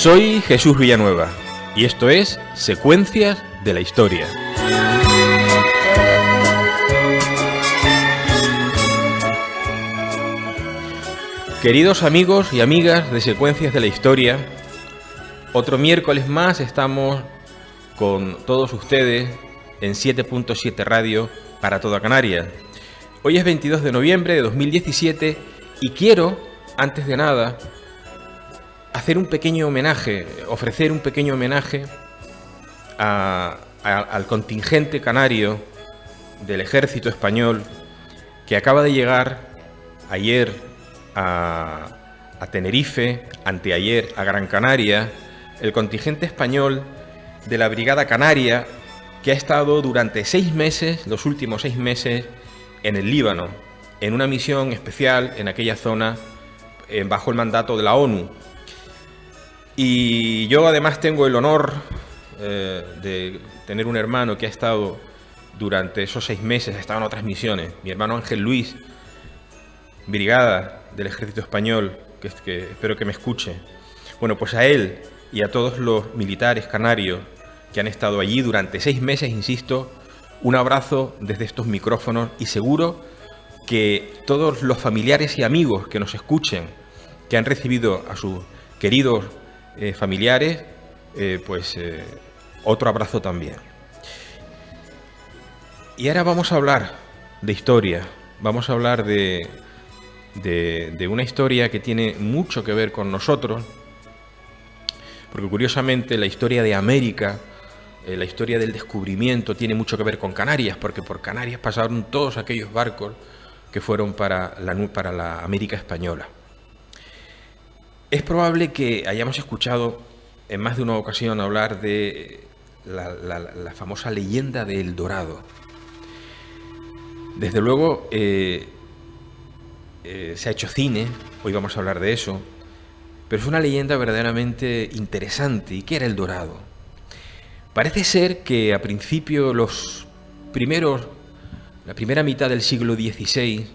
Soy Jesús Villanueva y esto es Secuencias de la Historia. Queridos amigos y amigas de Secuencias de la Historia, otro miércoles más estamos con todos ustedes en 7.7 Radio para toda Canarias. Hoy es 22 de noviembre de 2017 y quiero, antes de nada, hacer un pequeño homenaje, ofrecer un pequeño homenaje al contingente canario del ejército español que acaba de llegar ayer a Tenerife, anteayer a Gran Canaria, el contingente español de la Brigada Canaria que ha estado durante 6 meses, los últimos 6 meses, en el Líbano, en una misión especial en aquella zona bajo el mandato de la ONU. Y yo además tengo el honor de tener un hermano que ha estado durante esos 6 meses, ha estado en otras misiones. Mi hermano Ángel Luis, brigada del ejército español, que espero que me escuche. Bueno, pues a él y a todos los militares canarios que han estado allí durante 6 meses, insisto, un abrazo desde estos micrófonos y seguro que todos los familiares y amigos que nos escuchen, que han recibido a sus queridos familiares, otro abrazo también. Y ahora vamos a hablar de historia, vamos a hablar de una historia que tiene mucho que ver con nosotros, porque curiosamente la historia de América, la historia del descubrimiento tiene mucho que ver con Canarias, porque por Canarias pasaron todos aquellos barcos que fueron para la América española. Es probable que hayamos escuchado en más de una ocasión hablar de la famosa leyenda de El Dorado. Desde luego se ha hecho cine, hoy vamos a hablar de eso, pero es una leyenda verdaderamente interesante. ¿Y qué era El Dorado? Parece ser que a principio, la primera mitad del siglo XVI,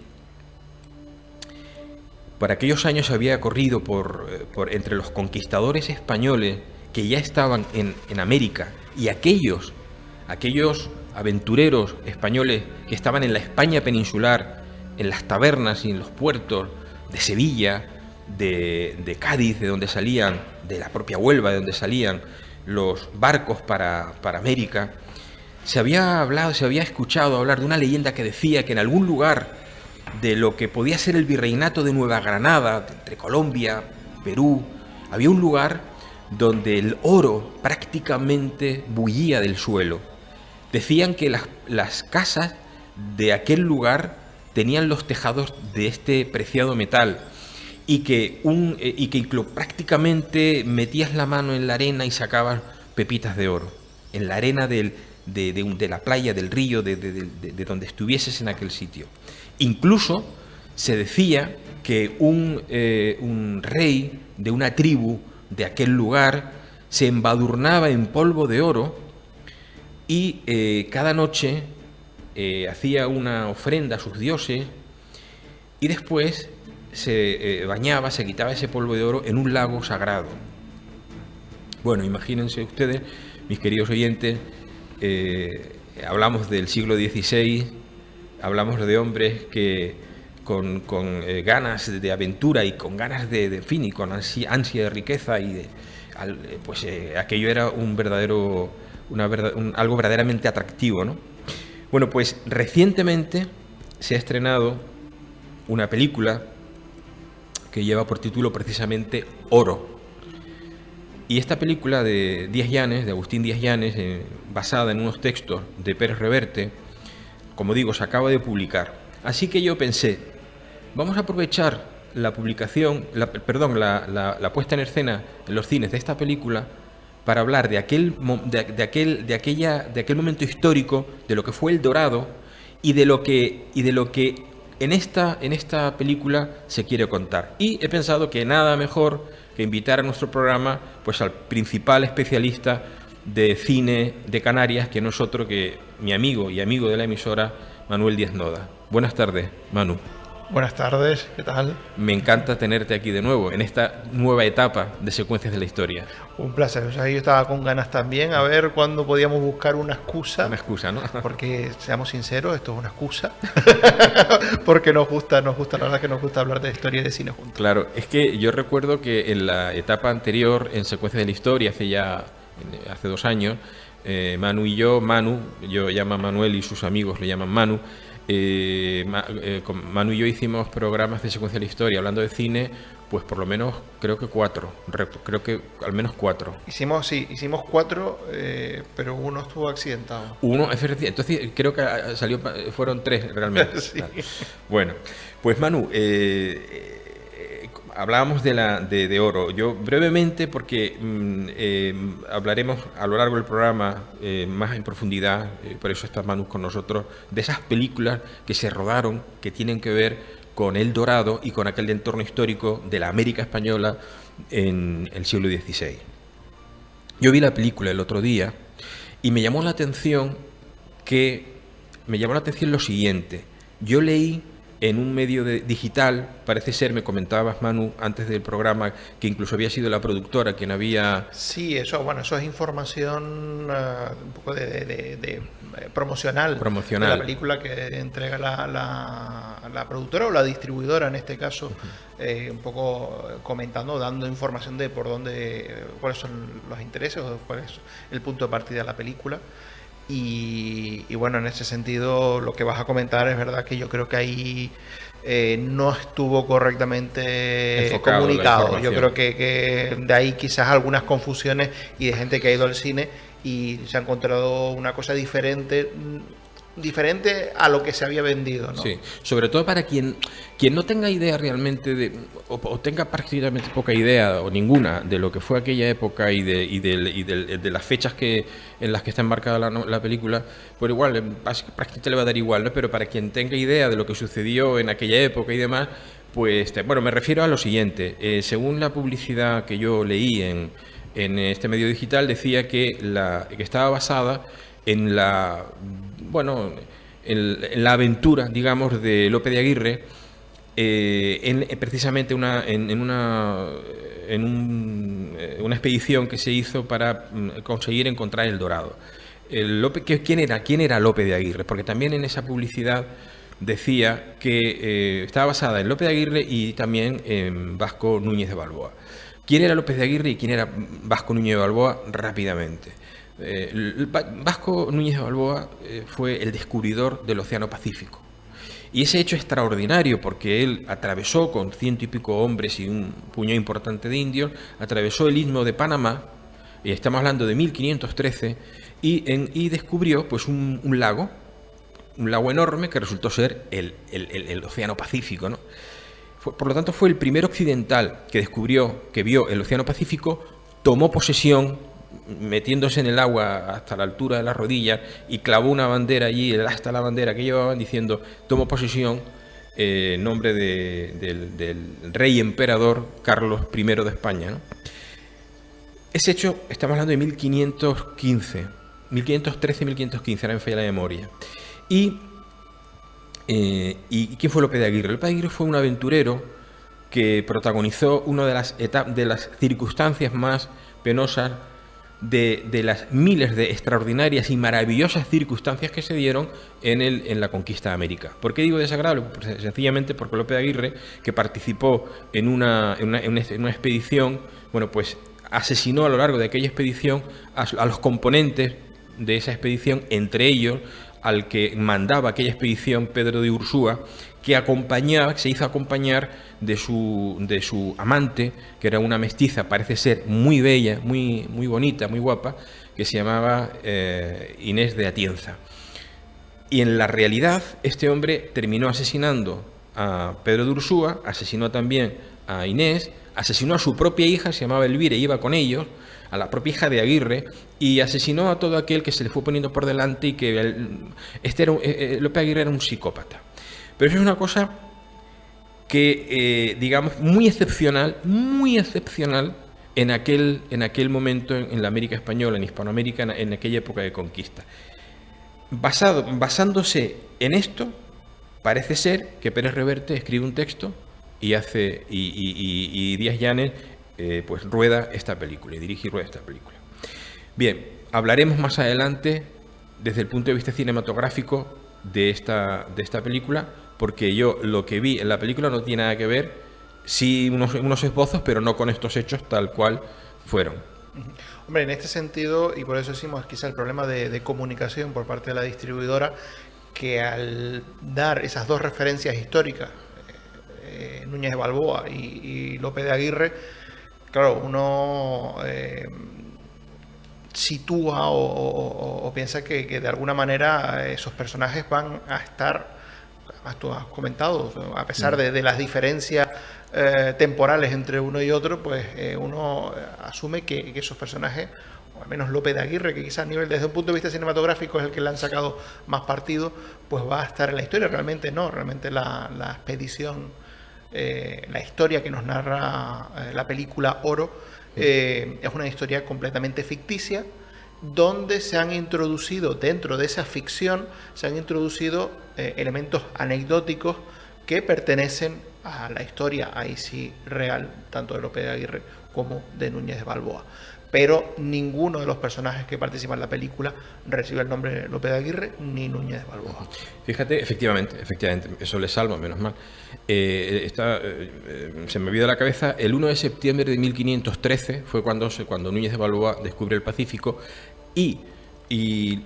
por aquellos años había corrido entre los conquistadores españoles que ya estaban en América y aquellos aventureros españoles que estaban en la España peninsular, en las tabernas y en los puertos de Sevilla, de Cádiz, de donde salían, de la propia Huelva, de donde salían los barcos para América. Se había escuchado hablar de una leyenda que decía que en algún lugar de lo que podía ser el virreinato de Nueva Granada, entre Colombia, Perú, había un lugar donde el oro prácticamente bullía del suelo. Decían que las casas de aquel lugar tenían los tejados de este preciado metal y que prácticamente metías la mano en la arena y sacabas pepitas de oro, en la arena de la playa, del río, de donde estuvieses en aquel sitio. Incluso se decía que un rey de una tribu de aquel lugar se embadurnaba en polvo de oro y cada noche hacía una ofrenda a sus dioses y después se bañaba, se quitaba ese polvo de oro en un lago sagrado. Bueno, imagínense ustedes, mis queridos oyentes, hablamos del siglo XVI, hablamos de hombres que con ganas de aventura y con ganas de fin, y con ansia de riqueza, y aquello era algo verdaderamente atractivo, ¿no? Bueno, pues recientemente se ha estrenado una película que lleva por título precisamente Oro. Y esta película de Agustín Díaz Llanes, basada en unos textos de Pérez Reverte, como digo, se acaba de publicar. Así que yo pensé, vamos a aprovechar la publicación, la puesta en escena en los cines de esta película para hablar de aquel momento histórico, de lo que fue El Dorado y de lo que en esta película se quiere contar. Y he pensado que nada mejor que invitar a nuestro programa pues al principal especialista de cine de Canarias, que no es otro que mi amigo y amigo de la emisora, Manuel Díaz Noda. Buenas tardes, Manu. Buenas tardes, ¿qué tal? Me encanta tenerte aquí de nuevo, en esta nueva etapa de Secuencias de la Historia. Un placer. O sea, yo estaba con ganas también a ver cuándo podíamos buscar una excusa. Una excusa, ¿no? Porque, seamos sinceros, esto es una excusa. Porque nos gusta, la verdad que nos gusta hablar de historia y de cine juntos. Claro, es que yo recuerdo que en la etapa anterior, en Secuencias de la Historia, hace 2 años, Manu, yo llamo a Manuel y sus amigos le llaman Manu, con Manu y yo hicimos programas de Secuencia de la Historia hablando de cine, pues por lo menos creo que 4, creo que al menos 4. Hicimos 4, pero uno estuvo accidentado. Uno, es verdad, entonces creo que fueron 3 realmente. Sí. Bueno, pues Manu, hablábamos de oro. Yo brevemente, porque hablaremos a lo largo del programa más en profundidad, por eso está Manu con nosotros, de esas películas que se rodaron, que tienen que ver con El Dorado y con aquel entorno histórico de la América española en el siglo XVI. Yo vi la película el otro día y me llamó la atención lo siguiente. Yo leí en un medio digital, parece ser, me comentabas, Manu, antes del programa, que incluso había sido la productora quien había... Sí, eso es información un poco de promocional de la película que entrega la productora o la distribuidora en este caso, un poco comentando, dando información de cuáles son los intereses o cuál es el punto de partida de la película. Y bueno, en ese sentido lo que vas a comentar es verdad que yo creo que ahí no estuvo correctamente comunicado. Yo creo que de ahí quizás algunas confusiones y de gente que ha ido al cine y se ha encontrado una cosa diferente a lo que se había vendido, ¿no? Sí, sobre todo para quien no tenga idea realmente o tenga prácticamente poca idea o ninguna de lo que fue aquella época y de las fechas en las que está enmarcada la película, pues igual prácticamente le va a dar igual, ¿no? Pero para quien tenga idea de lo que sucedió en aquella época y demás, pues bueno, me refiero a lo siguiente. Según la publicidad que yo leí en este medio digital, decía que estaba basada en la aventura, digamos, de Lope de Aguirre, precisamente una expedición que se hizo para conseguir encontrar el Dorado. ¿Quién era Lope de Aguirre? Porque también en esa publicidad decía que estaba basada en Lope de Aguirre y también en Vasco Núñez de Balboa. ¿Quién era López de Aguirre y quién era Vasco Núñez de Balboa? Rápidamente. Vasco Núñez de Balboa fue el descubridor del Océano Pacífico. Y ese hecho extraordinario, porque él atravesó con 100 y pico hombres y un puñado importante de indios, atravesó el Istmo de Panamá, y estamos hablando de 1513, y descubrió pues un lago enorme que resultó ser el Océano Pacífico, ¿no? Por lo tanto, fue el primer occidental que vio el Océano Pacífico, tomó posesión, metiéndose en el agua hasta la altura de las rodillas, y clavó una bandera allí, hasta la bandera que llevaban, diciendo: tomo posesión en nombre del rey emperador Carlos I de España, ¿no? Ese hecho, estamos hablando de 1513, 1515, ahora me falla la memoria. ¿Y quién fue Lope de Aguirre? Lope de Aguirre fue un aventurero que protagonizó una de las circunstancias más penosas de las miles de extraordinarias y maravillosas circunstancias que se dieron en la conquista de América. ¿Por qué digo desagradable? Pues sencillamente porque Lope de Aguirre, que participó en una expedición, bueno, pues asesinó a lo largo de aquella expedición a los componentes de esa expedición, entre ellos al que mandaba aquella expedición, Pedro de Ursúa, que se hizo acompañar de su amante, que era una mestiza, parece ser muy bella, muy bonita, muy guapa, que se llamaba Inés de Atienza. Y en la realidad, este hombre terminó asesinando a Pedro de Ursúa, asesinó también a Inés, asesinó a su propia hija, se llamaba Elvira, y iba con ellos, a la propia hija de Aguirre, y asesinó a todo aquel que se le fue poniendo por delante, y que Lope Aguirre era un psicópata. Pero eso es una cosa que, digamos, muy excepcional en aquel momento en la América española, en Hispanoamérica, en aquella época de conquista. Basándose en esto, Parece ser que Pérez Reverte escribe un texto y Díaz Llanes pues rueda esta película, y dirige y rueda esta película. Bien, hablaremos más adelante desde el punto de vista cinematográfico de esta película, porque yo lo que vi en la película no tiene nada que ver, sí unos esbozos, pero no con estos hechos tal cual fueron. Hombre, en este sentido, y por eso decimos quizá el problema de comunicación por parte de la distribuidora, que al dar esas dos referencias históricas, Núñez de Balboa y Lope de Aguirre, claro, uno sitúa o piensa que de alguna manera esos personajes van a estar, además tú has comentado, a pesar de las diferencias temporales entre uno y otro, pues uno asume que esos personajes, o al menos Lope de Aguirre, que quizás desde un punto de vista cinematográfico es el que le han sacado más partido, pues va a estar en la historia. Realmente no, realmente la expedición, la historia que nos narra la película Oro, es una historia completamente ficticia, donde se han introducido, dentro de esa ficción, se han introducido elementos anecdóticos que pertenecen a la historia, ahí sí, real, tanto de Lope de Aguirre como de Núñez de Balboa. Pero ninguno de los personajes que participan en la película recibe el nombre de Lope de Aguirre ni Núñez de Balboa. Fíjate, efectivamente, eso le salva, menos mal. Se me olvidó de la cabeza, el 1 de septiembre de 1513 fue cuando Núñez de Balboa descubre el Pacífico, y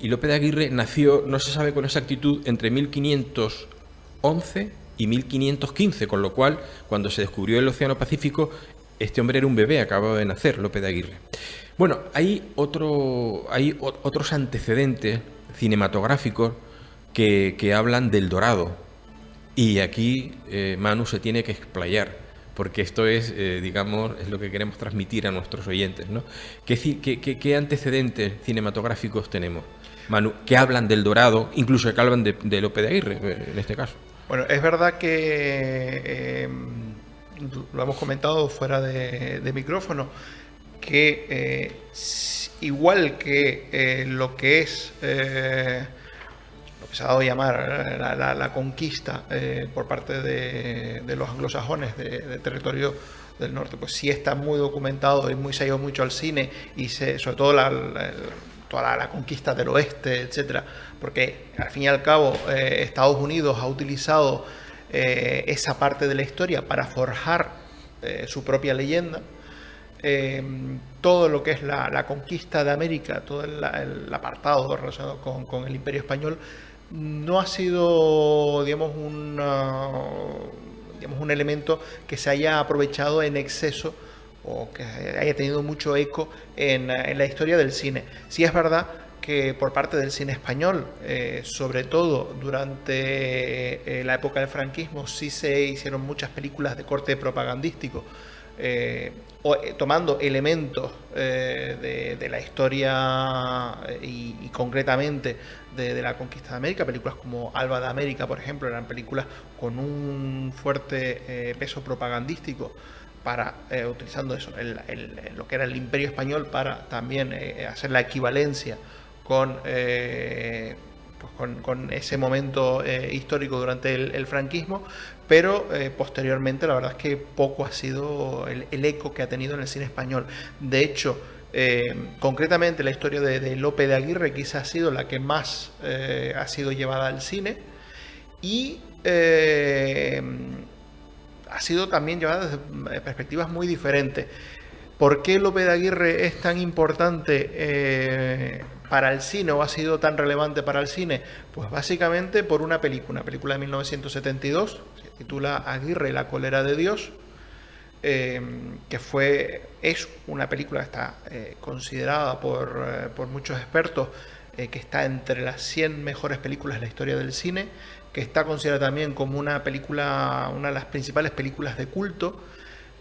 Lope de Aguirre nació, no se sabe con exactitud, entre 1511 y 1515, con lo cual, cuando se descubrió el Océano Pacífico, este hombre era un bebé, acababa de nacer, Lope de Aguirre. Bueno, hay otros antecedentes cinematográficos que hablan del Dorado. Y aquí Manu se tiene que explayar, porque esto es, digamos, es lo que queremos transmitir a nuestros oyentes, ¿no? ¿Qué antecedentes cinematográficos tenemos, Manu, que hablan del Dorado, incluso que hablan de Lope de Aguirre, en este caso? Bueno, es verdad que lo hemos comentado fuera de micrófono, que igual que lo que es lo que se ha dado a llamar la conquista por parte de los anglosajones de territorio del norte, pues sí está muy documentado y se ha ido mucho al cine, y sobre todo toda la conquista del oeste, etcétera, porque al fin y al cabo Estados Unidos ha utilizado esa parte de la historia para forjar su propia leyenda. Todo lo que es la conquista de América, todo el apartado relacionado con el Imperio Español, no ha sido, digamos, un elemento que se haya aprovechado en exceso o que haya tenido mucho eco en la historia del cine. Sí es verdad que por parte del cine español, sobre todo durante la época del franquismo, sí se hicieron muchas películas de corte propagandístico, tomando elementos de la historia y concretamente de la conquista de América. Películas como Alba de América, por ejemplo, eran películas con un fuerte peso propagandístico, utilizando eso, lo que era el Imperio Español, para también hacer la equivalencia con ese momento histórico durante el franquismo, pero posteriormente la verdad es que poco ha sido el eco que ha tenido en el cine español. De hecho, concretamente la historia de Lope de Aguirre quizás ha sido la que más ha sido llevada al cine, y ha sido también llevada desde perspectivas muy diferentes. ¿Por qué Lope de Aguirre es tan importante para el cine, o ha sido tan relevante para el cine? Pues básicamente por una película de 1972, se titula Aguirre, la cólera de Dios, que es una película que está considerada por muchos expertos que está entre las 100 mejores películas de la historia del cine, que está considerada también como una de las principales películas de culto.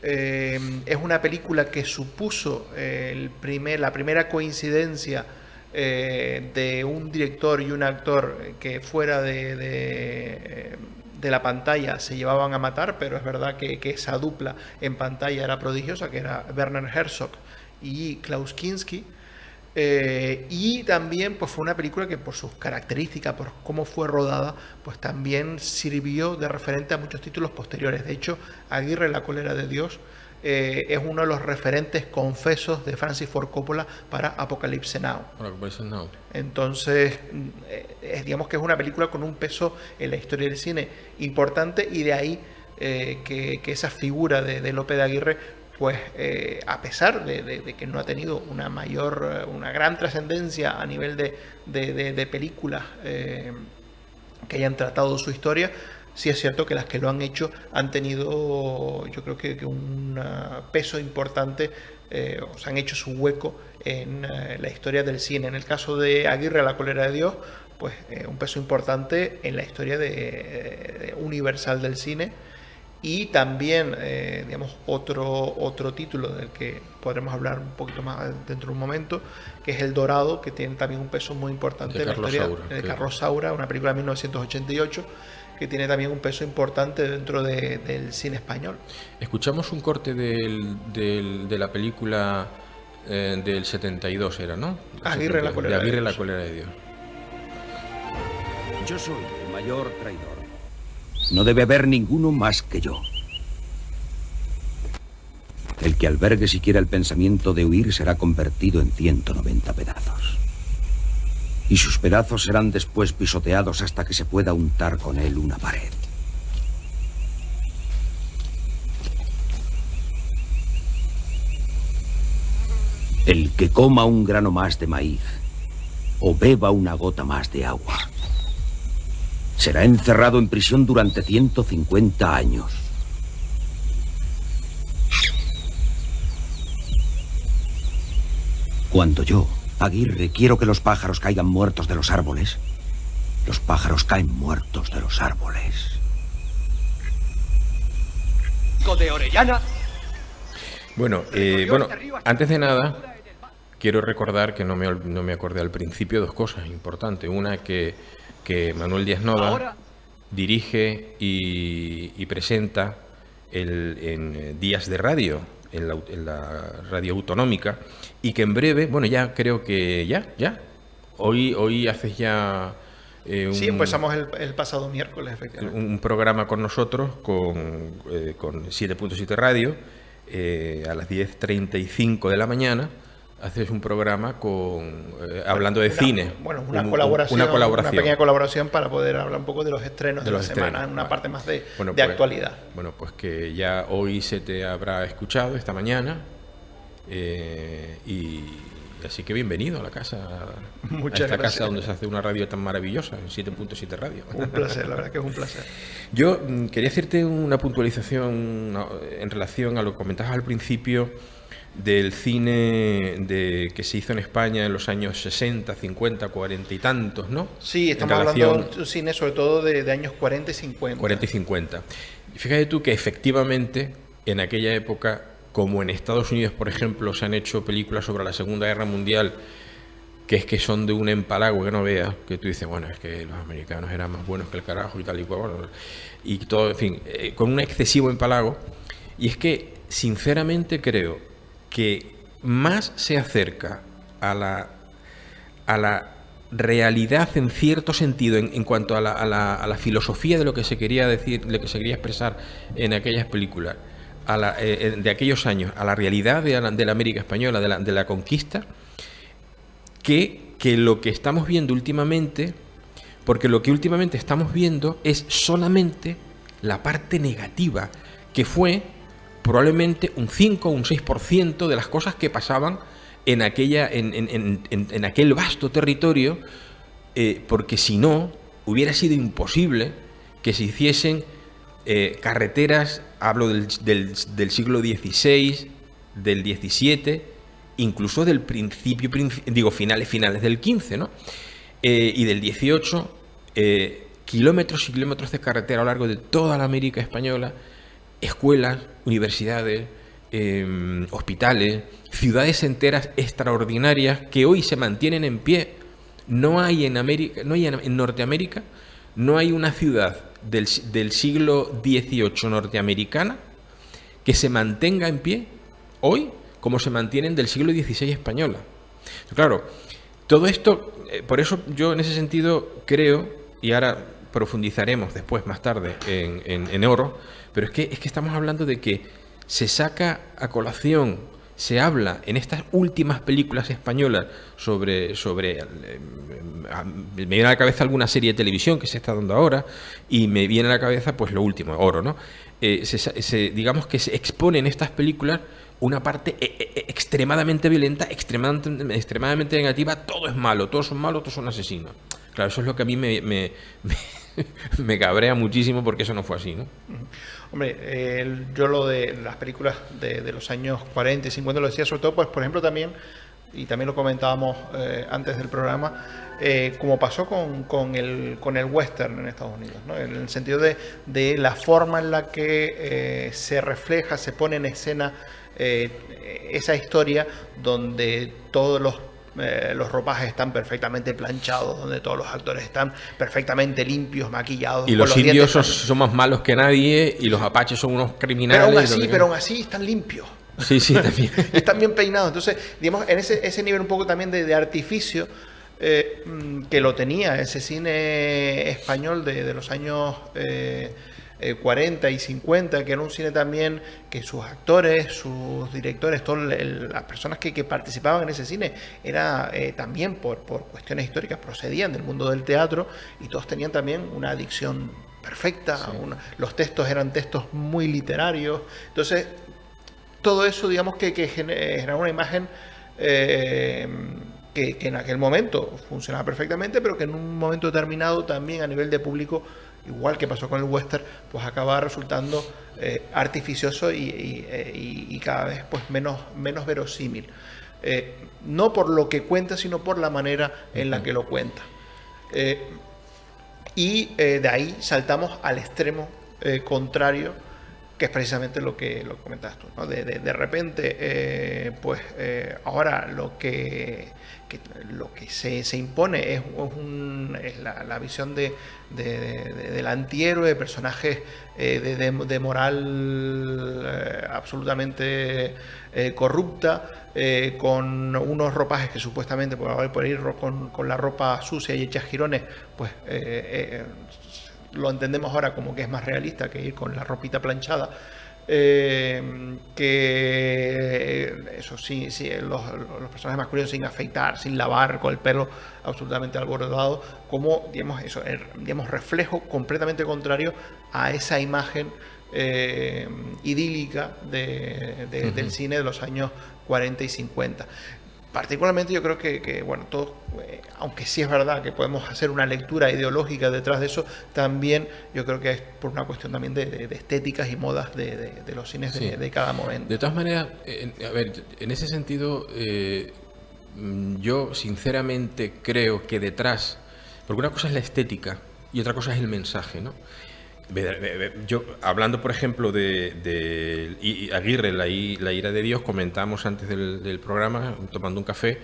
Es una película que supuso la primera coincidencia de un director y un actor que fuera de la pantalla se llevaban a matar, pero es verdad que esa dupla en pantalla era prodigiosa, que era Werner Herzog y Klaus Kinski. Y también pues fue una película que por sus características, por cómo fue rodada, pues también sirvió de referente a muchos títulos posteriores. De hecho, Aguirre, la cólera de Dios, es uno de los referentes confesos de Francis Ford Coppola para Apocalypse Now. Entonces, digamos que es una película con un peso en la historia del cine importante, y de ahí que esa figura de Lope de Aguirre, pues a pesar de que no ha tenido una gran trascendencia a nivel de películas que hayan tratado su historia, sí es cierto que las que lo han hecho han tenido, yo creo que un peso importante, o sea, han hecho su hueco en la historia del cine. En el caso de Aguirre, la cólera de Dios, pues un peso importante en la historia universal del cine. Y también, digamos, otro título del que podremos hablar un poquito más dentro de un momento, que es El Dorado, que tiene también un peso muy importante en la historia de Carlos Saura, una película de 1988, que tiene también un peso importante dentro del cine español. Escuchamos un corte de la película del 72, era, ¿no? Aguirre, la cólera de Dios. Yo soy el mayor traidor. No debe haber ninguno más que yo. El que albergue siquiera el pensamiento de huir será convertido en 190 pedazos. Y sus pedazos serán después pisoteados hasta que se pueda untar con él una pared. El que coma un grano más de maíz o beba una gota más de agua será encerrado en prisión durante 150 años. Cuando yo, Aguirre, quiero que los pájaros caigan muertos de los árboles, los pájaros caen muertos de los árboles. De Orellana. Bueno, antes de nada, quiero recordar que no me acordé al principio dos cosas importantes. Una, que Manuel Díaz Noda dirige y presenta en Días de Radio, en la radio autonómica, y que en breve, bueno, ya creo que ya, hoy haces ya... sí, empezamos el pasado miércoles, efectivamente. Un programa con nosotros, con 7.7 Radio, a las 10:35 de la mañana. Haces un programa hablando de cine. Bueno, una colaboración. Una pequeña colaboración para poder hablar un poco de los estrenos de la semana, en una parte más de actualidad. Bueno, pues que ya hoy se te habrá escuchado esta mañana. Y así que bienvenido a la casa. Muchas gracias. Casa donde se hace una radio tan maravillosa, en 7.7 Radio. Un placer, la verdad que es un placer. Yo quería hacerte una puntualización en relación a lo que comentabas al principio del cine que se hizo en España en los años 60, 50, 40 y tantos, ¿no? Sí, estamos hablando de un cine sobre todo de años 40 y 50. 40 y 50. Fíjate tú que efectivamente en aquella época, como en Estados Unidos, por ejemplo, se han hecho películas sobre la Segunda Guerra Mundial que son de un empalago que no veas, que tú dices, bueno, es que los americanos eran más buenos que el carajo y tal y cual, bueno, y todo, en fin, con un excesivo empalago. Y es que, sinceramente, creo que más se acerca a la realidad en cierto sentido en cuanto a la filosofía de lo que se quería decir, lo que se quería expresar en aquellas películas, de aquellos años, a la realidad de la América española, de la conquista, que lo que estamos viendo últimamente, porque lo que últimamente estamos viendo es solamente la parte negativa, que fue probablemente un 5 o un 6% de las cosas que pasaban en aquel vasto territorio, porque si no, hubiera sido imposible que se hiciesen carreteras, hablo del siglo XVI, del XVII, incluso del finales del XV, ¿no? Y del XVIII, kilómetros y kilómetros de carretera a lo largo de toda la América española, escuelas, universidades, hospitales, ciudades enteras extraordinarias que hoy se mantienen en pie. No hay en Norteamérica, no hay una ciudad del siglo XVIII norteamericana que se mantenga en pie hoy como se mantienen del siglo XVI española. Claro, todo esto, por eso yo en ese sentido creo, y ahora profundizaremos después, más tarde, en Oro, pero es que estamos hablando de que se saca a colación, se habla en estas últimas películas españolas sobre me viene a la cabeza alguna serie de televisión que se está dando ahora, y me viene a la cabeza pues lo último, Oro, ¿no? Digamos que se expone en estas películas una parte extremadamente violenta, extremadamente negativa. Todo es malo, todos son malos, todos son asesinos. Claro, eso es lo que a mí me cabrea muchísimo, porque eso no fue así, ¿no? Hombre, yo lo de las películas de los años 40 y 50 lo decía sobre todo, pues por ejemplo también, y también lo comentábamos antes del programa, como pasó con el western en Estados Unidos, ¿no? En el sentido de la forma en la que se refleja, se pone en escena esa historia donde todos los ropajes están perfectamente planchados, donde todos los actores están perfectamente limpios, maquillados. Y los indios son más malos que nadie, y los apaches son unos criminales. Pero aún así están limpios. Sí, también. Están bien peinados. Entonces, digamos, en ese nivel un poco también de artificio que lo tenía ese cine español de los años 40 y 50, que era un cine también que sus actores, sus directores, todas las personas que participaban en ese cine, era también por cuestiones históricas, procedían del mundo del teatro, y todos tenían también una dicción perfecta, sí. Los textos eran textos muy literarios. Entonces, todo eso, digamos que genera una imagen que en aquel momento funcionaba perfectamente, pero que en un momento determinado también a nivel de público, igual que pasó con el western, pues acaba resultando artificioso y cada vez pues menos verosímil. No por lo que cuenta, sino por la manera en la que lo cuenta. De ahí saltamos al extremo contrario, que es precisamente lo que comentabas tú, ¿no? De repente, ahora lo que se impone es la visión del antihéroe, de personajes de moral absolutamente corrupta, con unos ropajes que supuestamente por ir con la ropa sucia y hecha jirones, pues lo entendemos ahora como que es más realista que ir con la ropita planchada, que eso sí, los personajes masculinos sin afeitar, sin lavar, con el pelo absolutamente alborotado, como digamos reflejo completamente contrario a esa imagen idílica del cine de los años 40 y 50. Particularmente yo creo que bueno, todos, aunque sí es verdad que podemos hacer una lectura ideológica detrás de eso, también yo creo que es por una cuestión también de estéticas y modas de los cines sí. de cada momento. De todas maneras, a ver, en ese sentido, yo sinceramente creo que detrás, porque una cosa es la estética y otra cosa es el mensaje, ¿no? Yo, hablando por ejemplo de Aguirre, la ira de Dios, comentamos antes del programa, tomando un café,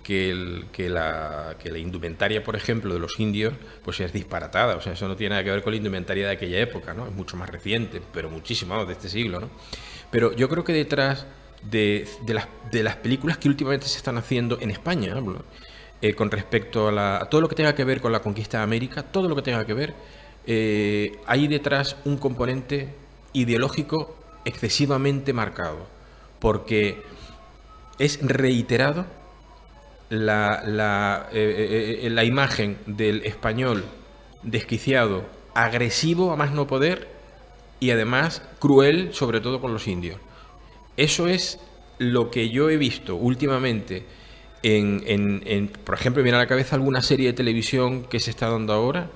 que la indumentaria, por ejemplo, de los indios, pues es disparatada. O sea, eso no tiene nada que ver con la indumentaria de aquella época, ¿no? Es mucho más reciente, pero muchísimo, de este siglo, ¿no? Pero yo creo que detrás de las películas que últimamente se están haciendo en España, hablo, con respecto a todo lo que tenga que ver con la conquista de América, todo lo que tenga que ver, hay detrás un componente ideológico excesivamente marcado, porque es reiterado la imagen del español desquiciado, agresivo a más no poder, y además cruel, sobre todo con los indios. Eso es lo que yo he visto últimamente por ejemplo, me viene a la cabeza alguna serie de televisión que se está dando ahora,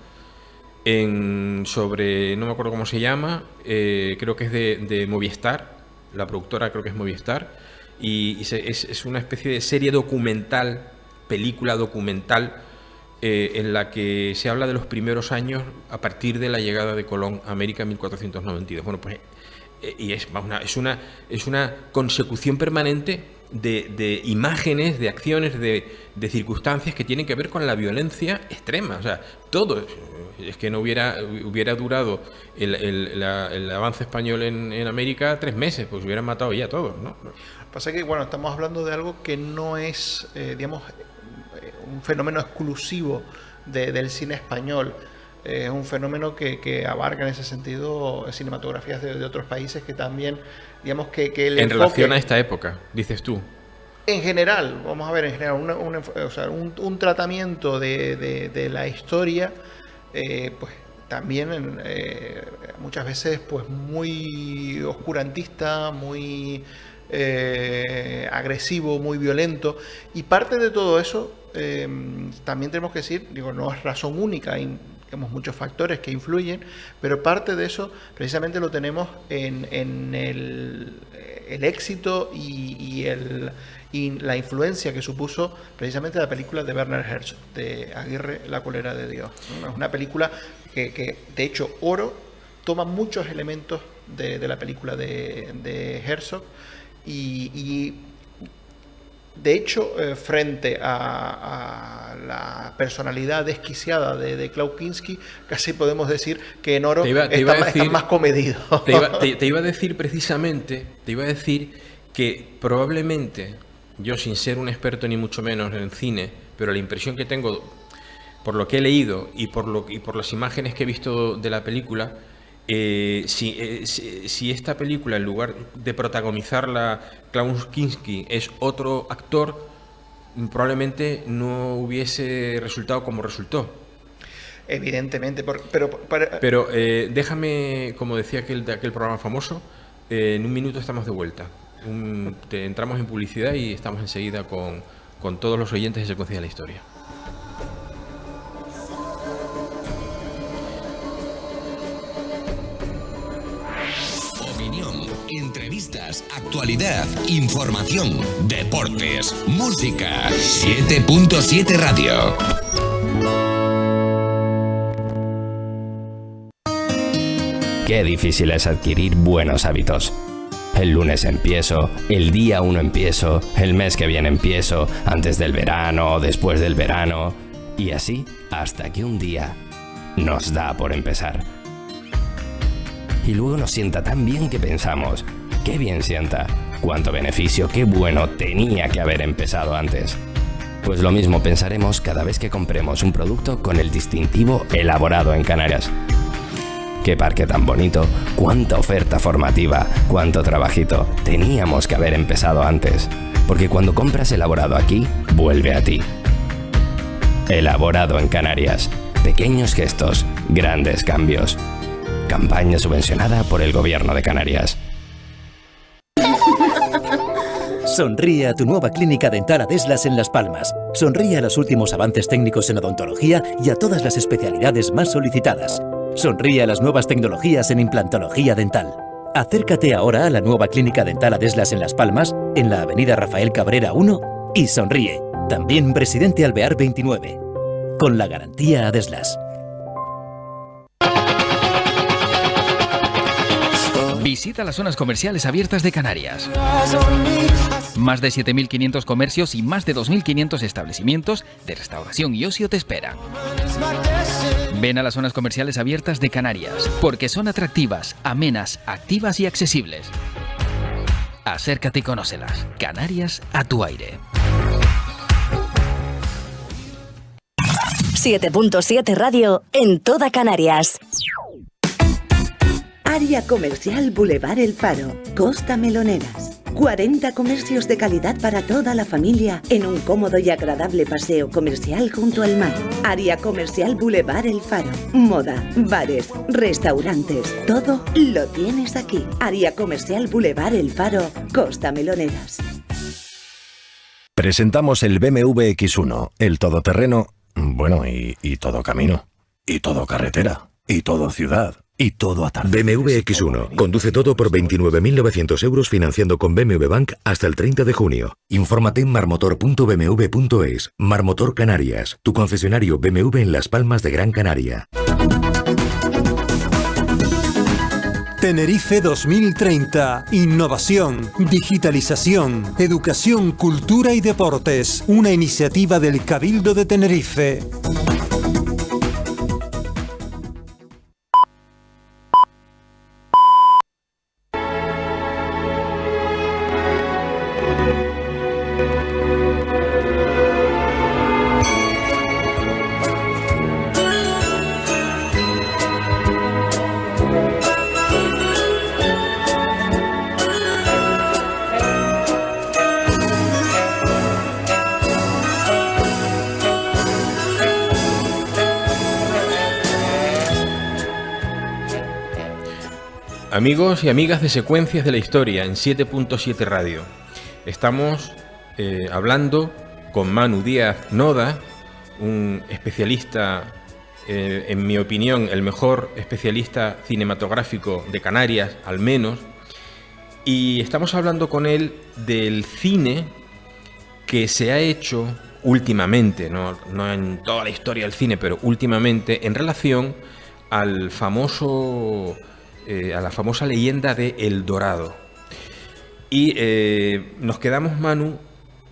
sobre, no me acuerdo cómo se llama, creo que es de Movistar, la productora creo que es Movistar, y es una especie de serie documental, película documental, en la que se habla de los primeros años a partir de la llegada de Colón a América en 1492. Bueno, pues y es una consecución permanente de imágenes, de acciones, de circunstancias que tienen que ver con la violencia extrema. O sea, todo es que no hubiera durado el avance español en América 3 meses, pues hubieran matado ya a todos, ¿no? Pasa que, bueno, estamos hablando de algo que no es, digamos, un fenómeno exclusivo del cine español. Es un fenómeno que abarca en ese sentido cinematografías de otros países que también, digamos, que el en enfoque, relación a esta época, dices tú. En general, vamos a ver, en general, un tratamiento de la historia, pues también muchas veces pues muy oscurantista, muy agresivo, muy violento, y parte de todo eso también tenemos que decir, digo, no es razón única, hay, digamos, muchos factores que influyen, pero parte de eso precisamente lo tenemos en el éxito y la influencia que supuso precisamente la película de Werner Herzog, de Aguirre, La cólera de Dios. Es una película que de hecho, Oro toma muchos elementos de la película de Herzog y de hecho, frente a la personalidad desquiciada de Klaus Kinski, casi podemos decir que en Oro está más comedido. Te iba a decir precisamente, que probablemente, yo sin ser un experto ni mucho menos en cine, pero la impresión que tengo, por lo que he leído y por las imágenes que he visto de la película, si esta película, en lugar de protagonizarla Klaus Kinski, es otro actor, probablemente no hubiese resultado como resultó. Evidentemente, pero déjame, como decía aquel programa famoso, en un minuto estamos de vuelta. Entramos en publicidad y estamos enseguida con todos los oyentes de Secuencia de la Historia. Opinión, entrevistas, actualidad, información, deportes, música. 7.7 Radio. Qué difícil es adquirir buenos hábitos. El lunes empiezo, el día 1 empiezo, el mes que viene empiezo, antes del verano, después del verano, y así hasta que un día nos da por empezar. Y luego nos sienta tan bien que pensamos, qué bien sienta, cuánto beneficio, qué bueno, tenía que haber empezado antes. Pues lo mismo pensaremos cada vez que compremos un producto con el distintivo elaborado en Canarias. Qué parque tan bonito, cuánta oferta formativa, cuánto trabajito. Teníamos que haber empezado antes, porque cuando compras elaborado aquí, vuelve a ti. Elaborado en Canarias. Pequeños gestos, grandes cambios. Campaña subvencionada por el Gobierno de Canarias. Sonríe a tu nueva clínica dental Adeslas en Las Palmas. Sonríe a los últimos avances técnicos en odontología y a todas las especialidades más solicitadas. Sonríe a las nuevas tecnologías en implantología dental. Acércate ahora a la nueva clínica dental Adeslas en Las Palmas, en la avenida Rafael Cabrera 1, y sonríe. También Presidente Alvear 29. Con la garantía Adeslas. Visita las zonas comerciales abiertas de Canarias. Más de 7.500 comercios y más de 2.500 establecimientos de restauración y ocio te esperan. Ven a las zonas comerciales abiertas de Canarias, porque son atractivas, amenas, activas y accesibles. Acércate y conócelas. Canarias a tu aire. 7.7 Radio en toda Canarias. Área Comercial Boulevard El Faro, Costa Meloneras. 40 comercios de calidad para toda la familia en un cómodo y agradable paseo comercial junto al mar. Área Comercial Boulevard El Faro. Moda, bares, restaurantes, todo lo tienes aquí. Área Comercial Boulevard El Faro, Costa Meloneras. Presentamos el BMW X1, el todoterreno, bueno, y todo camino, y todo carretera, y todo ciudad. Y todo atardecer. BMW X1. Conduce todo por 29.900 euros financiando con BMW Bank hasta el 30 de junio. Infórmate en marmotor.bmw.es. Marmotor Canarias. Tu concesionario BMW en Las Palmas de Gran Canaria. Tenerife 2030. Innovación, digitalización, educación, cultura y deportes. Una iniciativa del Cabildo de Tenerife. Amigos y amigas de Secuencias de la Historia en 7.7 Radio. Estamos hablando con Manu Díaz Noda, un especialista, en mi opinión, el mejor especialista cinematográfico de Canarias, al menos. Y estamos hablando con él del cine que se ha hecho últimamente, no en toda la historia del cine, pero últimamente, en relación al famoso... a la famosa leyenda de El Dorado. Y nos quedamos, Manu,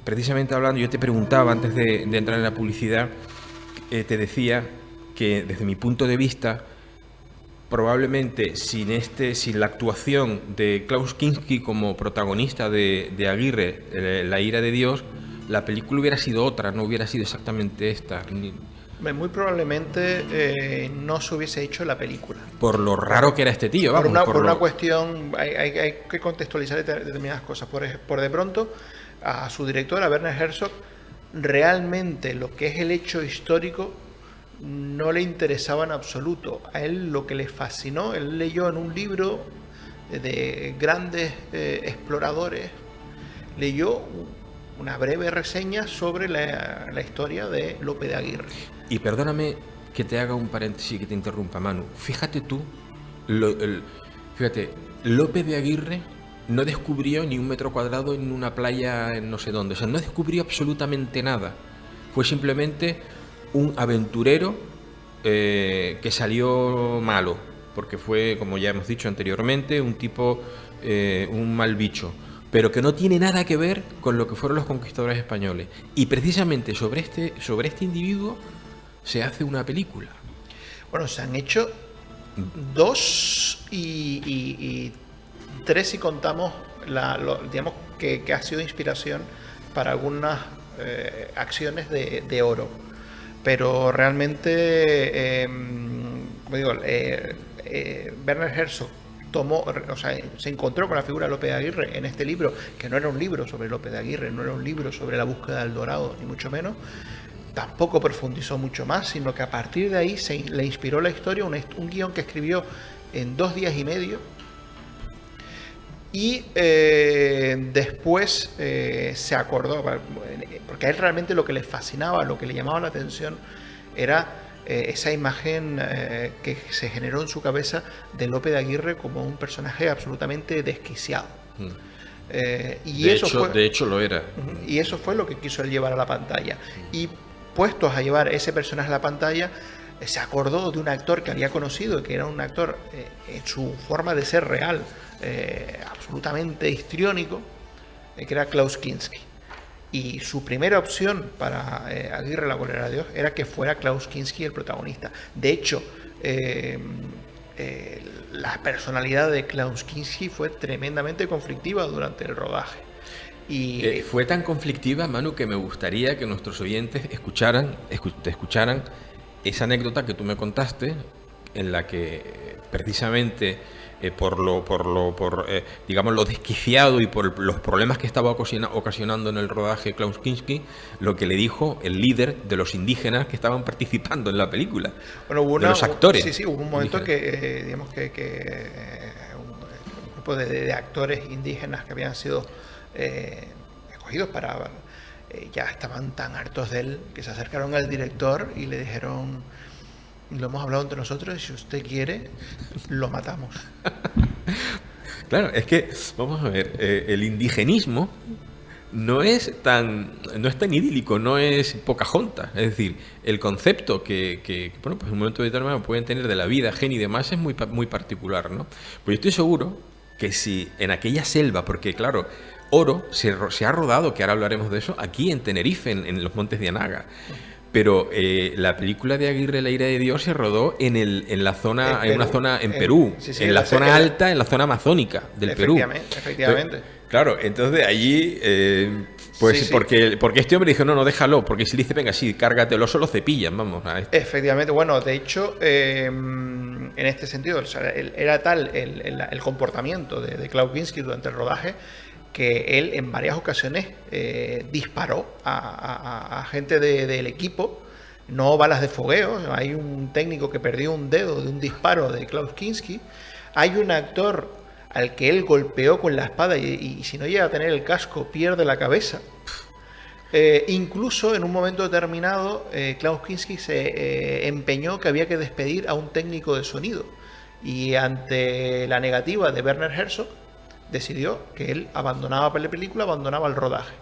precisamente hablando. Yo te preguntaba antes de entrar en la publicidad, te decía que desde mi punto de vista, probablemente sin la actuación de Klaus Kinski como protagonista de Aguirre, La ira de Dios, la película hubiera sido otra, no hubiera sido exactamente esta. Muy probablemente no se hubiese hecho la película. Por lo raro que era este tío, vamos. Por una cuestión, hay que contextualizar determinadas cosas. Por de pronto, a su director, a Werner Herzog, realmente lo que es el hecho histórico no le interesaba en absoluto. A él lo que le fascinó, él leyó en un libro de grandes exploradores, leyó una breve reseña sobre la historia de Lope de Aguirre. Y perdóname que te haga un paréntesis y que te interrumpa, Manu. Fíjate tú, fíjate, Lope de Aguirre no descubrió ni un metro cuadrado en una playa en no sé dónde. O sea, no descubrió absolutamente nada. Fue simplemente un aventurero que salió malo. Porque fue, como ya hemos dicho anteriormente, un tipo, un mal bicho. Pero que no tiene nada que ver con lo que fueron los conquistadores españoles. Y precisamente sobre este individuo se hace una película. Bueno, se han hecho 2 y 3 si contamos digamos que ha sido inspiración para algunas acciones de oro. Pero realmente, como digo, Werner Herzog se encontró con la figura de Lope de Aguirre en este libro, que no era un libro sobre Lope de Aguirre, no era un libro sobre la búsqueda del Dorado, ni mucho menos. Tampoco profundizó mucho más, sino que a partir de ahí le inspiró la historia, un guión que escribió en 2 días y medio. Y después se acordó, porque a él realmente lo que le fascinaba, lo que le llamaba la atención era esa imagen que se generó en su cabeza de Lope de Aguirre como un personaje absolutamente desquiciado. De hecho lo era. Y eso fue lo que quiso él llevar a la pantalla. Y puestos a llevar ese personaje a la pantalla, se acordó de un actor que había conocido, que era un actor en su forma de ser real, absolutamente histriónico, que era Klaus Kinski. Y su primera opción para Aguirre, la cólera de Dios, era que fuera Klaus Kinski el protagonista. De hecho, la personalidad de Klaus Kinski fue tremendamente conflictiva durante el rodaje. Y fue tan conflictiva, Manu, que me gustaría que nuestros oyentes escucharan esa anécdota que tú me contaste, en la que precisamente digamos lo desquiciado y por los problemas que estaba ocasionando en el rodaje Klaus Kinski, lo que le dijo el líder de los indígenas que estaban participando en la película, de los actores. Sí, hubo un momento que digamos que un grupo de actores indígenas que habían sido escogidos para ya estaban tan hartos de él que se acercaron al director y le dijeron: lo hemos hablado entre nosotros y si usted quiere lo matamos. Claro, es que vamos a ver, el indigenismo no es tan idílico, no es Pocahontas. Es decir, el concepto que bueno, pues en un momento determinado pueden tener de la vida ajena y demás es muy particular, ¿no? Pues yo estoy seguro que si en aquella selva, porque claro, Oro se ha rodado, que ahora hablaremos de eso, aquí en Tenerife, en los montes de Anaga. Pero la película de Aguirre, La ira de Dios, se rodó en una zona en Perú, en la zona alta, en la zona amazónica del Perú. Efectivamente. Claro, entonces allí, porque este hombre dijo, no, déjalo, porque si le dice, venga, sí, cárgatelo, solo cepillan, vamos. Efectivamente, bueno, de hecho, en este sentido, o sea, era tal el comportamiento de Klaus Kinski durante el rodaje, que él en varias ocasiones disparó a gente del equipo, no balas de fogueo. Hay un técnico que perdió un dedo de un disparo de Klaus Kinski. Hay un actor al que él golpeó con la espada y si no llega a tener el casco pierde la cabeza. Incluso en un momento determinado Klaus Kinski se empeñó que había que despedir a un técnico de sonido, y ante la negativa de Werner Herzog decidió que él abandonaba la película, abandonaba el rodaje.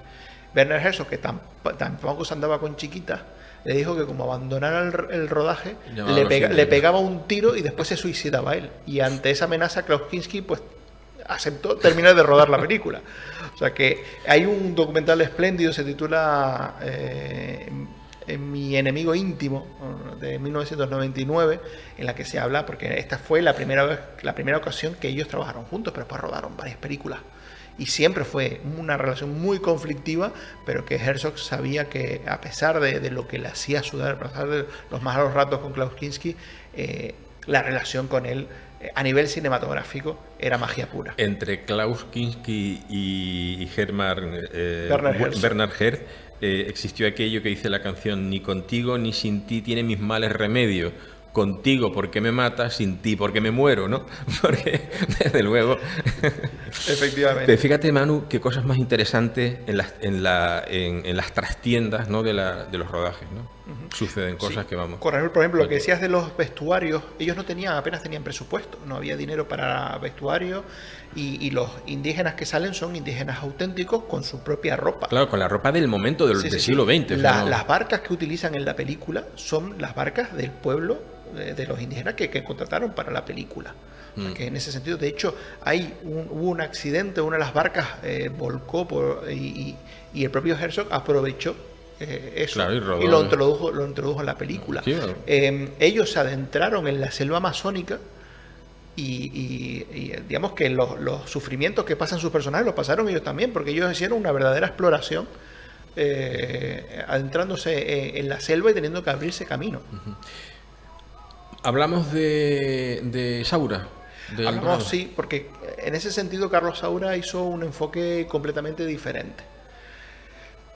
Werner Herzog, que tampoco se andaba con chiquitas, le dijo que como abandonara el rodaje le pegaba un tiro y después se suicidaba él, y ante esa amenaza Klaus Kinski pues aceptó terminar de rodar la película. O sea que hay un documental espléndido, se titula Mi enemigo íntimo, de 1999, en la que se habla, porque esta fue la primera ocasión que ellos trabajaron juntos, pero después rodaron varias películas. Y siempre fue una relación muy conflictiva, pero que Herzog sabía que a pesar de lo que le hacía sudar, a pesar de los malos ratos con Klaus Kinski, la relación con él a nivel cinematográfico era magia pura. Entre Klaus Kinski y Bernard Herrmann existió aquello que dice la canción: ni contigo ni sin ti tiene mis males remedio. Contigo porque me matas, sin ti porque me muero, ¿no? Porque, desde luego... Efectivamente. Pero fíjate, Manu, qué cosas más interesantes en las trastiendas, ¿no? de los rodajes, ¿no? Suceden cosas que vamos... Por ejemplo, lo que decías de los vestuarios, ellos apenas tenían presupuesto, no había dinero para vestuario, y los indígenas que salen son indígenas auténticos con su propia ropa. Claro, con la ropa del momento del siglo XX. Las barcas que utilizan en la película son las barcas del pueblo de los indígenas que contrataron para la película. O sea, que en ese sentido, de hecho, hubo un accidente, una de las barcas volcó y el propio Herzog aprovechó eso, claro, y lo introdujo en la película. Sí, claro. Ellos se adentraron en la selva amazónica y digamos que los sufrimientos que pasan sus personajes los pasaron ellos también, porque ellos hicieron una verdadera exploración, adentrándose en la selva y teniendo que abrirse camino. Hablamos de Saura. Sí, porque en ese sentido Carlos Saura hizo un enfoque completamente diferente.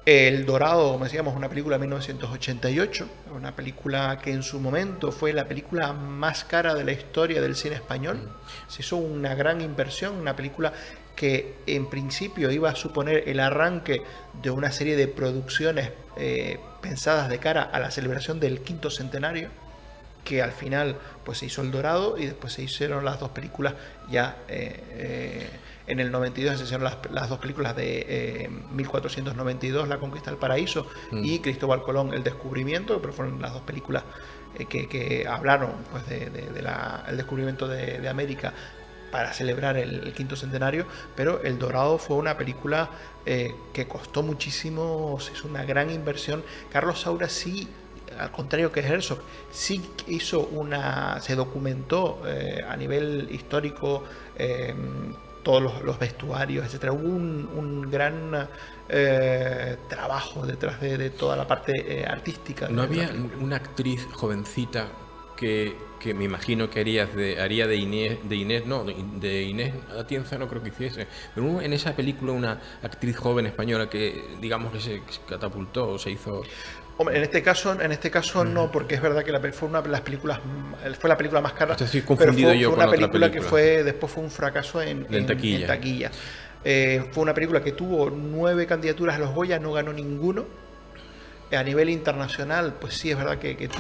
El Dorado, como decíamos, una película de 1988, una película que en su momento fue la película más cara de la historia del cine español. Se hizo una gran inversión, una película que en principio iba a suponer el arranque de una serie de producciones pensadas de cara a la celebración del 5º centenario, que al final pues se hizo El Dorado y después se hicieron las dos películas ya en el 92 se hicieron las dos películas de 1492, La Conquista del Paraíso, y Cristóbal Colón, El Descubrimiento, pero fueron las dos películas que hablaron pues el descubrimiento de América para celebrar el 5º centenario. Pero El Dorado fue una película que costó muchísimo, se hizo una gran inversión. Carlos Saura sí, al contrario que Herzog, sí se documentó a nivel histórico todos los vestuarios, etcétera. Hubo un gran trabajo detrás de toda la parte artística. ¿No había una actriz jovencita que me imagino que haría de Inés Atienza, no creo que hiciese, pero hubo en esa película una actriz joven española que, digamos, que se catapultó o se hizo... Hombre, en este caso no, porque es verdad que fue la película más cara. Estoy confundido yo con otra película que después fue un fracaso en taquilla. Fue una película que tuvo 9 candidaturas a los Goya, no ganó ninguno. A nivel internacional, pues sí es verdad que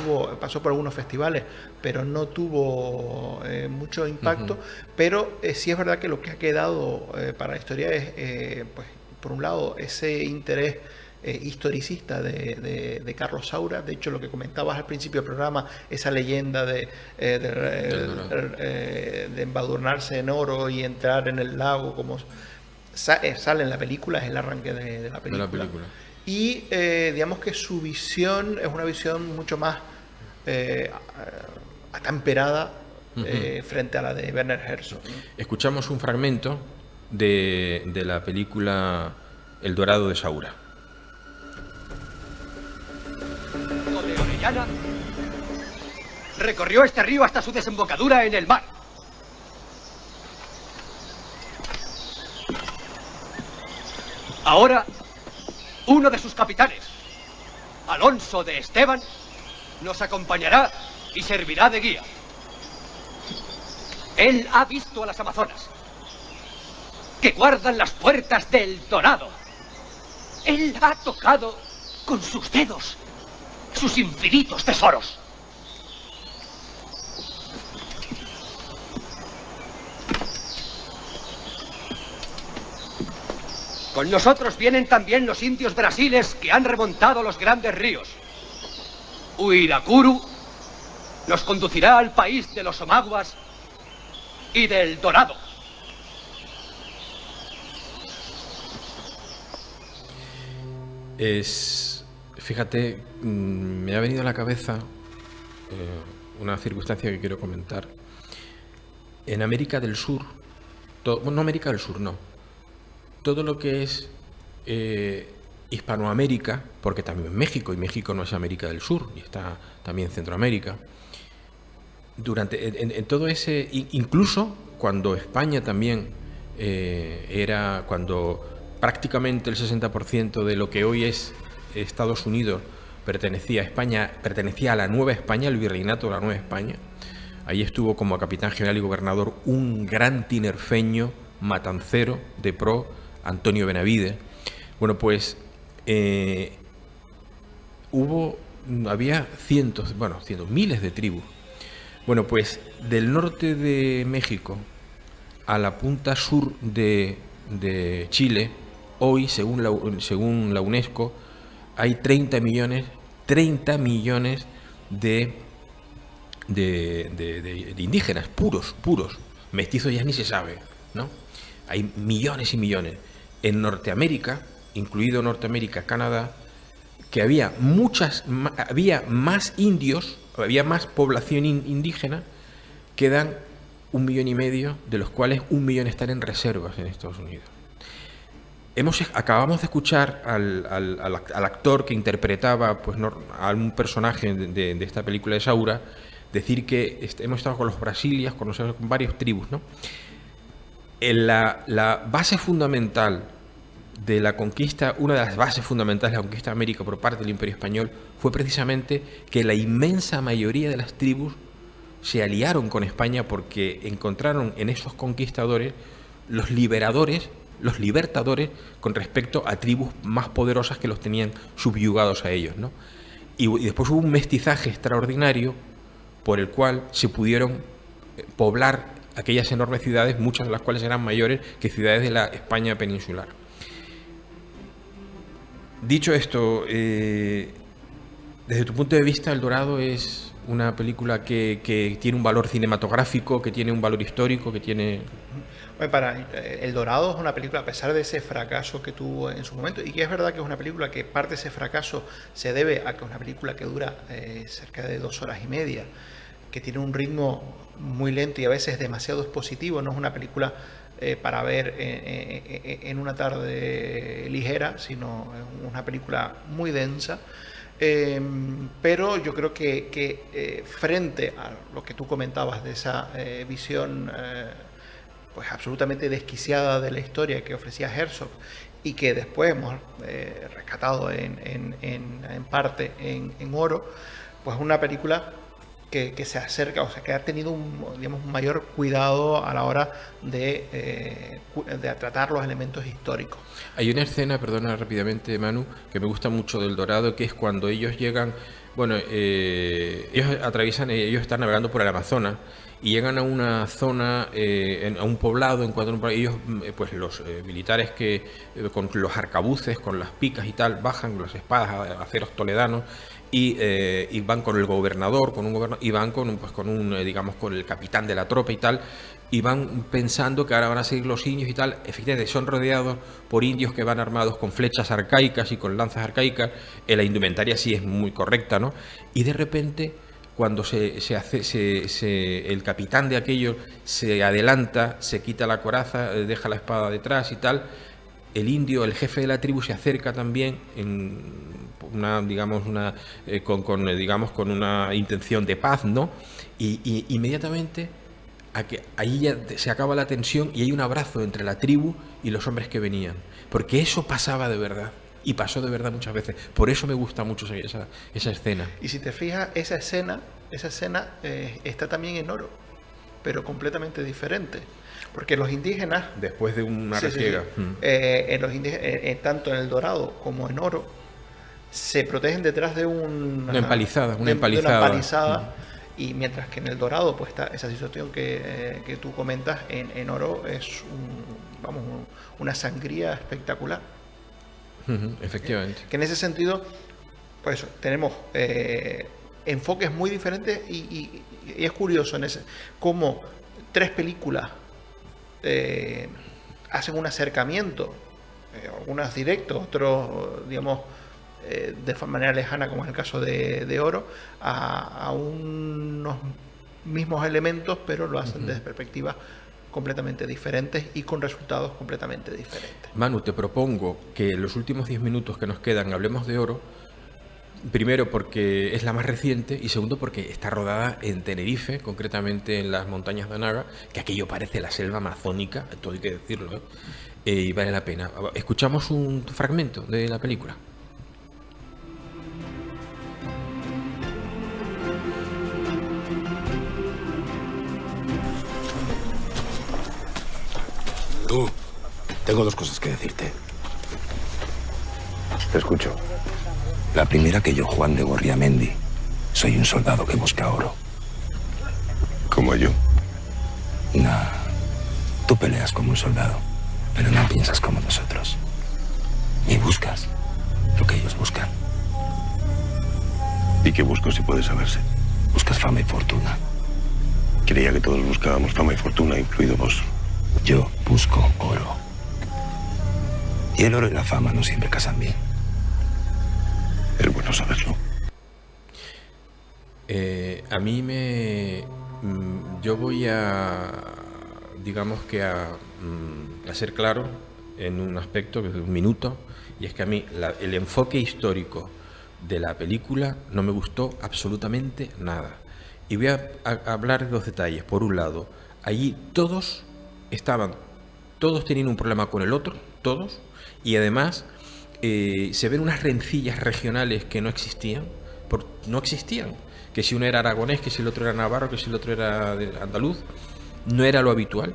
pasó por algunos festivales, pero no tuvo mucho impacto. Pero sí es verdad que lo que ha quedado para la historia es, pues, por un lado, ese interés historicista de Carlos Saura. De hecho, lo que comentabas al principio del programa, esa leyenda de embadurnarse en oro y entrar en el lago, como sale en la película, es el arranque de la película. Y digamos que su visión es una visión mucho más atemperada frente a la de Werner Herzog. Escuchamos un fragmento de la película El Dorado de Saura. De Orellana recorrió este río hasta su desembocadura en el mar. Ahora, uno de sus capitanes, Alonso de Esteban, nos acompañará y servirá de guía. Él ha visto a las Amazonas que guardan las puertas del Dorado. Él ha tocado con sus dedos sus infinitos tesoros. Con nosotros vienen también los indios brasiles que han remontado los grandes ríos. Uiracuru nos conducirá al país de los Omaguas y del Dorado. Fíjate, me ha venido a la cabeza una circunstancia que quiero comentar. En América del Sur, no América del Sur, no. Todo lo que es Hispanoamérica, porque también México, y México no es América del Sur, y está también Centroamérica. En todo ese, incluso cuando España también cuando prácticamente el 60% de lo que hoy es Estados Unidos pertenecía a España, pertenecía a la Nueva España, el virreinato de la Nueva España. Ahí estuvo como capitán general y gobernador un gran tinerfeño, matancero de pro, Antonio Benavides. Bueno, pues había miles de tribus. Bueno, pues del norte de México a la punta sur de Chile, hoy, según la UNESCO, hay 30 millones de indígenas puros. Mestizos ya ni se sabe, ¿no? Hay millones y millones. En Norteamérica, incluido Norteamérica, Canadá, que había más indios, había más población indígena, quedan 1,5 millones, de los cuales 1 millón están en reservas en Estados Unidos. Acabamos de escuchar al actor que interpretaba a un personaje de esta película de Saura decir que hemos estado con los brasilias, con varias tribus, ¿no? La base fundamental de la conquista, una de las bases fundamentales de la conquista de América por parte del Imperio Español fue precisamente que la inmensa mayoría de las tribus se aliaron con España porque encontraron en esos conquistadores los libertadores con respecto a tribus más poderosas que los tenían subyugados a ellos, ¿no? Y después hubo un mestizaje extraordinario por el cual se pudieron poblar aquellas enormes ciudades, muchas de las cuales eran mayores que ciudades de la España peninsular. Dicho esto, desde tu punto de vista, El Dorado es una película que tiene un valor cinematográfico, que tiene un valor histórico, que tiene... El Dorado es una película, a pesar de ese fracaso que tuvo en su momento, y que es verdad que es una película que parte de ese fracaso se debe a que es una película que dura cerca de 2 horas y media, que tiene un ritmo muy lento y a veces demasiado expositivo. No es una película para ver en una tarde ligera, sino una película muy densa. Pero yo creo que frente a lo que tú comentabas de esa visión pues absolutamente desquiciada de la historia que ofrecía Herzog y que después hemos rescatado en parte en Oro, pues es una película que se acerca, o sea, que ha tenido un mayor cuidado a la hora de tratar los elementos históricos. Hay una escena, perdona rápidamente, Manu, que me gusta mucho del Dorado, que es cuando ellos llegan, ellos están navegando por el Amazonas y llegan a una zona, a un poblado, ellos, pues los militares que con los arcabuces, con las picas y tal, bajan con las espadas, aceros toledanos, y van con el gobernador, y van con el capitán de la tropa y tal, y van pensando que ahora van a seguir los indios y tal. Efectivamente son rodeados por indios que van armados con flechas arcaicas y con lanzas arcaicas. La indumentaria sí es muy correcta, ¿no? Y de repente, cuando el capitán de aquello se adelanta, se quita la coraza, deja la espada detrás y tal, el indio, el jefe de la tribu, se acerca también con una intención de paz, ¿no? Y inmediatamente ahí ya se acaba la tensión y hay un abrazo entre la tribu y los hombres que venían, porque eso pasaba de verdad y pasó de verdad muchas veces. Por eso me gusta mucho esa escena. Y si te fijas, esa escena está también en Oro, pero completamente diferente. Porque los indígenas... Después de una refriega. En los indígenas, tanto en El Dorado como en Oro, se protegen detrás de una empalizada. Y mientras que en El Dorado, pues está esa situación que tú comentas, en Oro es una sangría espectacular. Efectivamente. Que en ese sentido, pues tenemos enfoques muy diferentes y es curioso cómo 3 películas hacen un acercamiento, algunas directos, otros, digamos, de manera lejana, como es el caso de Oro, a unos mismos elementos, pero lo hacen desde perspectivas completamente diferentes y con resultados completamente diferentes. Manu, te propongo que en los últimos 10 minutos que nos quedan hablemos de Oro. Primero porque es la más reciente y segundo porque está rodada en Tenerife, concretamente en las montañas de Anaga, que aquello parece la selva amazónica, todo hay que decirlo, y vale la pena. Escuchamos un fragmento de la película. Tú, tengo 2 cosas que decirte. Te escucho. La primera, que yo, Juan de Gorriamendi, soy un soldado que busca oro. ¿Como yo? Nah, tú peleas como un soldado, pero no piensas como nosotros. Ni buscas lo que ellos buscan. ¿Y qué busco, si puede saberse? Buscas fama y fortuna. Creía que todos buscábamos fama y fortuna, incluido vos. Yo busco oro. Y el oro y la fama no siempre casan bien. Es bueno saberlo. A mí yo voy a, digamos que a ser claro en un aspecto, que es un minuto, y es que a mí el enfoque histórico de la película no me gustó absolutamente nada. Y voy a hablar de 2 detalles. Por un lado, allí todos tenían un problema con el otro, todos, y además se ven unas rencillas regionales que no existían, que si uno era aragonés, que si el otro era navarro, que si el otro era andaluz, no era lo habitual.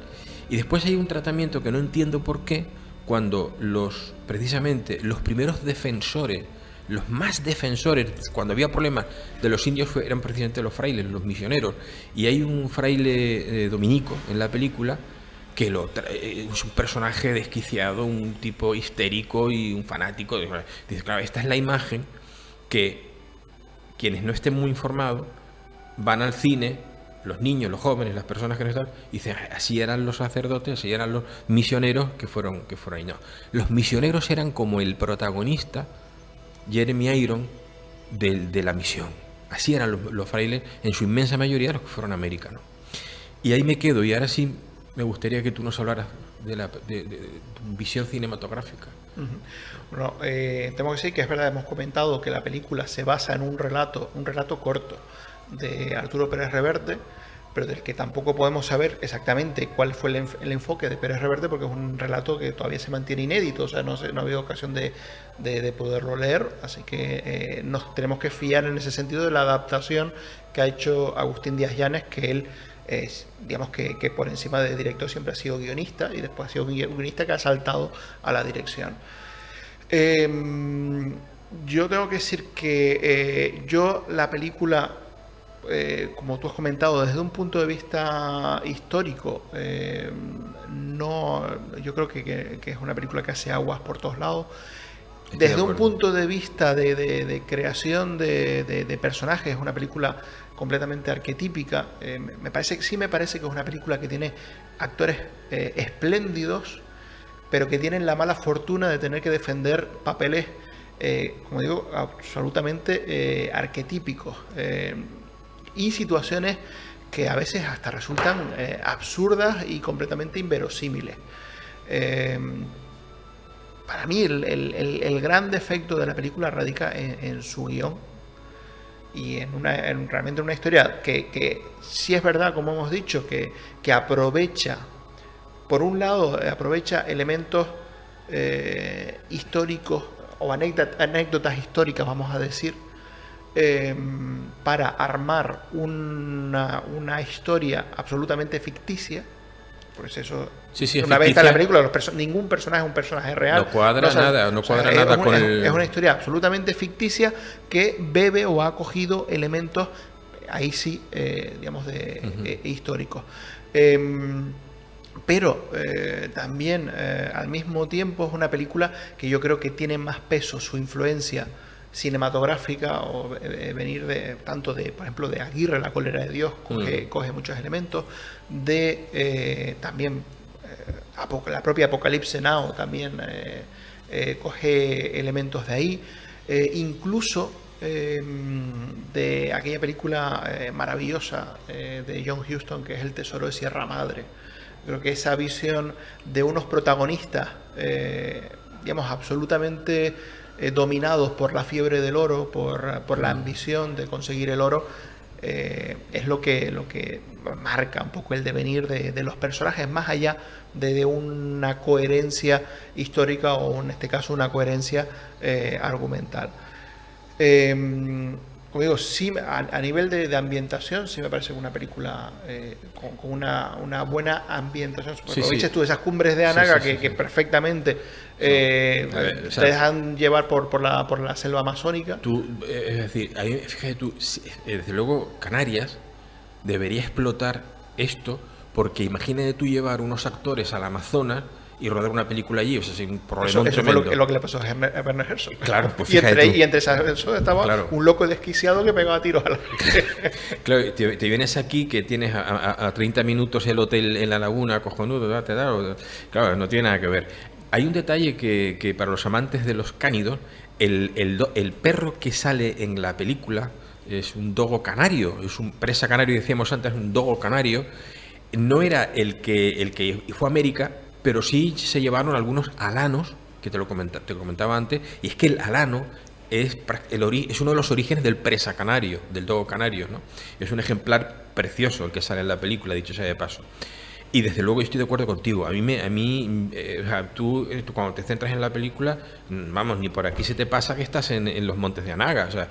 Y después hay un tratamiento que no entiendo por qué, cuando precisamente los primeros defensores, los más defensores, cuando había problemas de los indios, eran precisamente los frailes, los misioneros, y hay un fraile dominico en la película que es un personaje desquiciado, un tipo histérico y un fanático. Dice, claro, esta es la imagen que quienes no estén muy informados van al cine, los niños, los jóvenes, las personas que no están, y dicen, así eran los sacerdotes, así eran los misioneros que fueron ahí. No, los misioneros eran como el protagonista, Jeremy Iron, de la misión. Así eran los frailes, en su inmensa mayoría, los que fueron americanos. Y ahí me quedo, y ahora sí me gustaría que tú nos hablaras de tu visión cinematográfica. Bueno, tengo que decir que es verdad, hemos comentado que la película se basa en un relato corto de Arturo Pérez Reverte, pero del que tampoco podemos saber exactamente cuál fue el enfoque de Pérez Reverte, porque es un relato que todavía se mantiene inédito, o sea, no ha habido ocasión de poderlo leer, así que nos tenemos que fiar en ese sentido de la adaptación que ha hecho Agustín Díaz Llanes, que él digamos que por encima de director siempre ha sido guionista, y después ha sido guionista que ha saltado a la dirección. Yo tengo que decir que yo la película, como tú has comentado, desde un punto de vista histórico, yo creo que es una película que hace aguas por todos lados. Desde un punto de vista de creación de personajes, es una película completamente arquetípica. Me parece que es una película que tiene actores espléndidos, pero que tienen la mala fortuna de tener que defender papeles, como digo, absolutamente arquetípicos, y situaciones que a veces hasta resultan absurdas y completamente inverosímiles. Para mí el gran defecto de la película radica en su guión y realmente una historia que sí es verdad, como hemos dicho, que aprovecha, por un lado, aprovecha elementos históricos o anécdotas históricas, vamos a decir, para armar una historia absolutamente ficticia, pues eso, una vez está en la película, ningún personaje es un personaje real. No cuadra nada con es una historia absolutamente ficticia que bebe o ha acogido elementos, ahí sí, digamos, históricos. Pero también al mismo tiempo es una película que yo creo que tiene más peso su influencia cinematográfica o venir tanto de, por ejemplo, de Aguirre, La cólera de Dios, coge muchos elementos, de también la propia Apocalypse Now también coge elementos de ahí, incluso de aquella película maravillosa de John Huston, que es El tesoro de Sierra Madre. Creo que esa visión de unos protagonistas, digamos, absolutamente dominados por la fiebre del oro, por la ambición de conseguir el oro, es lo que marca un poco el devenir de los personajes, más allá de una coherencia histórica o en este caso una coherencia argumental. Como digo, sí, a nivel de ambientación, sí me parece una película con una buena ambientación. Como dices tú, esas cumbres de Anaga que perfectamente te dejan llevar por la selva amazónica. Es decir, fíjate tú, desde luego Canarias debería explotar esto, porque imagínate tú llevar unos actores al Amazonas y rodar una película allí, o sea, sin problema. Eso fue lo que le pasó a Werner Herzog. Claro, pues y entre eso estaba un loco desquiciado que pegaba tiros a la gente. Claro, te vienes aquí que tienes a 30 minutos el hotel en la laguna, cojonudo, claro, no tiene nada que ver. Hay un detalle que para los amantes de los cánidos, el perro que sale en la película es un dogo canario, es un presa canario, decíamos antes, un dogo canario. No era el que fue a América, pero sí se llevaron algunos alanos, que te comentaba antes, y es que el alano es uno de los orígenes del presa canario, del dogo canario, ¿no? Es un ejemplar precioso el que sale en la película, dicho sea de paso. Y desde luego yo estoy de acuerdo contigo. Tú cuando te centras en la película, vamos, ni por aquí se te pasa que estás en los montes de Anaga, o sea,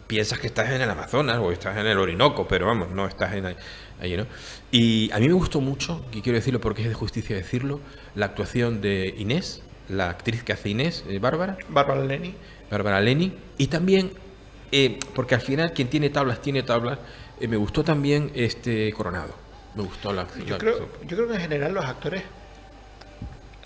piensas que estás en el Amazonas o estás en el Orinoco, pero vamos, no estás allí, ¿no? Y a mí me gustó mucho, y quiero decirlo porque es de justicia decirlo, la actuación de Inés, la actriz que hace Inés, Bárbara Leni, y también, porque al final quien tiene tablas, me gustó también Coronado. Me gustó la actriz. Yo creo que en general los actores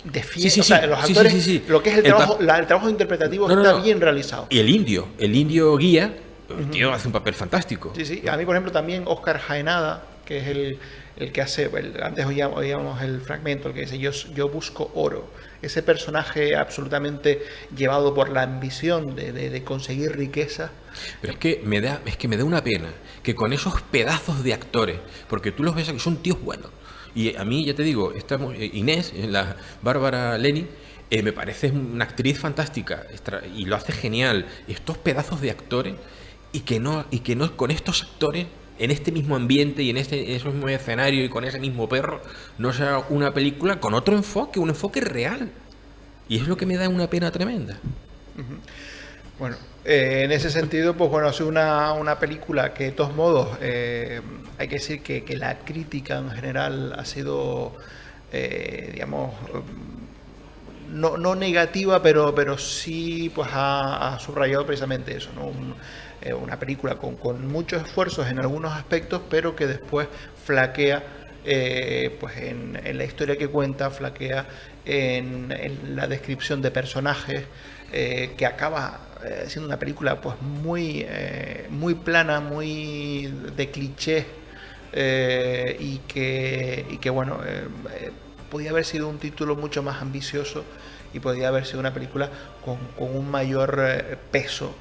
los actores, lo que es el trabajo interpretativo está bien realizado. Y el indio guía, el tío hace un papel fantástico. Sí, a mí por ejemplo también Óscar Jaenada, que es el que hace, antes oíamos el fragmento, el que dice yo busco oro, ese personaje absolutamente llevado por la ambición de conseguir riqueza. Pero es que me da una pena que con esos pedazos de actores, porque tú los ves aquí, son tíos buenos. Y a mí, ya te digo, Inés, la Bárbara Leni, me parece una actriz fantástica y lo hace genial. Estos pedazos de actores y que no con estos actores en este mismo ambiente y en ese mismo escenario y con ese mismo perro no sea una película con otro enfoque, un enfoque real. Y es lo que me da una pena tremenda. Bueno, en ese sentido, pues bueno, ha sido una película que de todos modos hay que decir que la crítica en general ha sido, digamos, no negativa, pero sí pues ha subrayado precisamente eso, ¿no? Una película con muchos esfuerzos en algunos aspectos, pero que después flaquea pues en la historia que cuenta, flaquea en la descripción de personajes, que acaba siendo una película pues muy plana, muy de cliché, y que bueno, podía haber sido un título mucho más ambicioso y podía haber sido una película con un mayor peso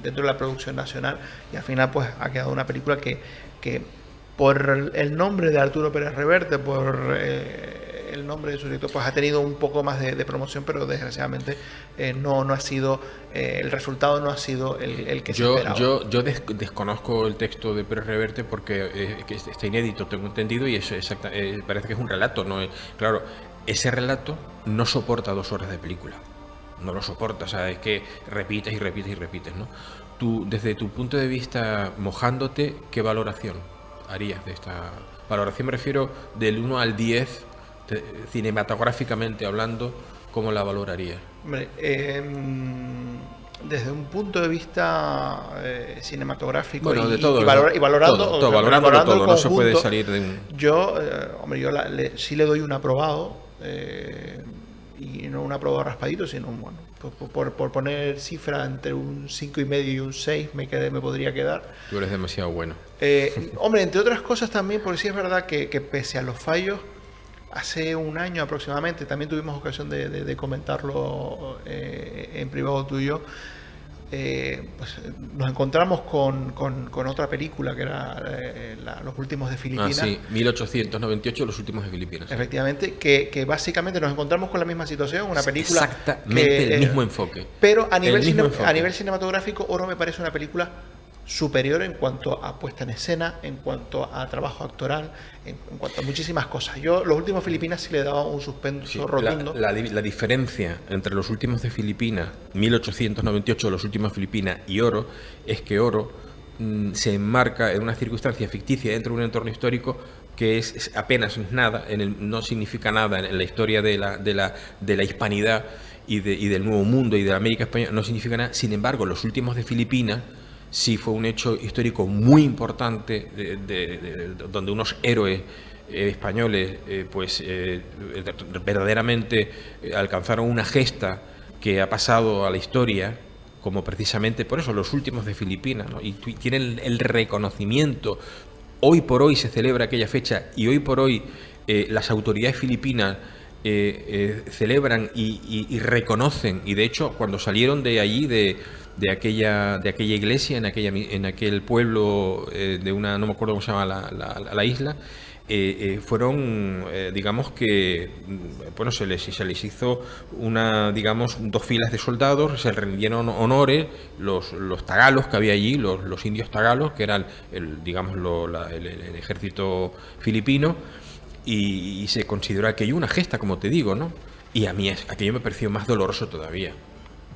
dentro de la producción nacional, y al final pues ha quedado una película que por el nombre de Arturo Pérez Reverte, por el nombre de su director, pues ha tenido un poco más de promoción, pero desgraciadamente no ha sido, el resultado no ha sido el que se esperaba. Yo desconozco el texto de Pérez Reverte porque está inédito, tengo entendido, y eso parece que es un relato, ¿no? Claro, ese relato no soporta 2 horas de película, no lo soporta, o sea, es que repites y repites, ¿no? Tú, desde tu punto de vista, mojándote, ¿qué valoración harías de esta valoración? Me refiero del 1 al 10, cinematográficamente hablando, ¿cómo la valorarías? Hombre, desde un punto de vista cinematográfico de todo, y valorando todo, no se puede salir de un... Yo sí le doy un aprobado, y no un aprobado raspadito, sino por poner cifra entre un 5,5 y un 6 me podría quedar. Tú eres demasiado bueno. Hombre, entre otras cosas también, porque sí es verdad que pese a los fallos, hace un año aproximadamente, también tuvimos ocasión de comentarlo en privado tú y yo, pues nos encontramos con otra película que era Los últimos de Filipinas. Sí, 1898, Los últimos de Filipinas. Efectivamente, que básicamente nos encontramos con la misma situación, una película... Exactamente el mismo enfoque. Pero a nivel cinematográfico, Oro me parece una película superior en cuanto a puesta en escena, en cuanto a trabajo actoral, en cuanto a muchísimas cosas. Yo, Los últimos de Filipinas, sí le daba un suspenso rotundo. La diferencia entre Los últimos de Filipinas, 1898, Los últimos de Filipinas y Oro, es que Oro se enmarca en una circunstancia ficticia dentro de un entorno histórico que es apenas nada, no significa nada en la historia de la hispanidad y del Nuevo Mundo y de la América Española, no significa nada. Sin embargo, Los últimos de Filipinas sí fue un hecho histórico muy importante donde unos héroes españoles verdaderamente alcanzaron una gesta que ha pasado a la historia, como precisamente por eso Los últimos de Filipinas, ¿no? Y tienen el reconocimiento. Hoy por hoy se celebra aquella fecha y hoy por hoy las autoridades filipinas celebran y reconocen, y de hecho cuando salieron de allí de aquella iglesia en aquel pueblo de una, no me acuerdo cómo se llama la isla, fueron digamos que bueno, se les hizo dos filas de soldados, se rindieron honores los tagalos que había allí, los indios tagalos, que eran el ejército filipino, y se consideró aquello una gesta, como te digo, ¿no? Y a mí aquello me pareció más doloroso todavía,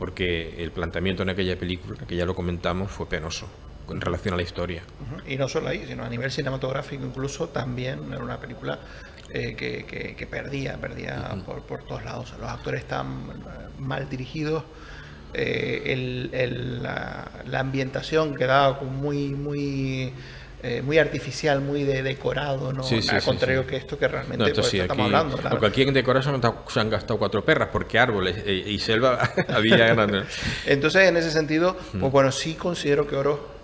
porque el planteamiento en aquella película, que ya lo comentamos, fue penoso en relación a la historia. Y no solo ahí, sino a nivel cinematográfico incluso también era una película que perdía por todos lados. Los actores estaban mal dirigidos, la ambientación quedaba muy artificial, muy decorado, ¿no? Al contrario que esto que realmente estamos hablando. Claro. Porque aquí en decoración se han gastado 4 perras, porque árboles y selva había grandes. Entonces, en ese sentido, pues bueno, sí considero que Oro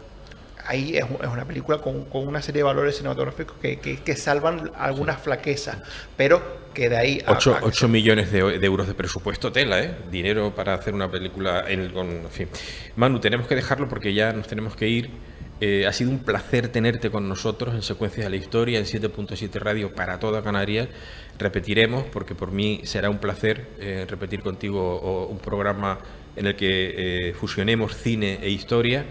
ahí es una película con una serie de valores cinematográficos que salvan algunas flaquezas, pero que de ahí... 8 millones de euros de presupuesto, tela, dinero para hacer una película en fin. Manu, tenemos que dejarlo porque ya nos tenemos que ir. Ha sido un placer tenerte con nosotros en Secuencias de la Historia, en 7.7 Radio para toda Canarias. Repetiremos, porque por mí será un placer repetir contigo un programa en el que fusionemos cine e historia.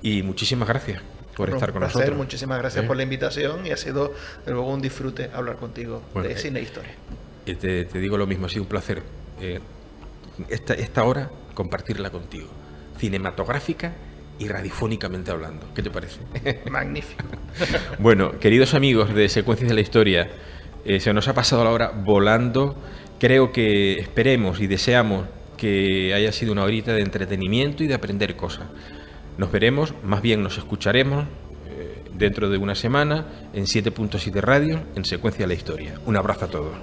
Y muchísimas gracias por estar con nosotros. Muchísimas gracias por la invitación, y ha sido de luego un disfrute hablar contigo de cine e historia. Te digo lo mismo, ha sido un placer esta hora compartirla contigo, cinematográfica y radiofónicamente hablando. ¿Qué te parece? Magnífico. Bueno, queridos amigos de Secuencias de la Historia, se nos ha pasado la hora volando. Creo que esperemos y deseamos que haya sido una horita de entretenimiento y de aprender cosas. Nos veremos, más bien nos escucharemos dentro de una semana en 7.7 Radio, en Secuencia de la Historia. Un abrazo a todos.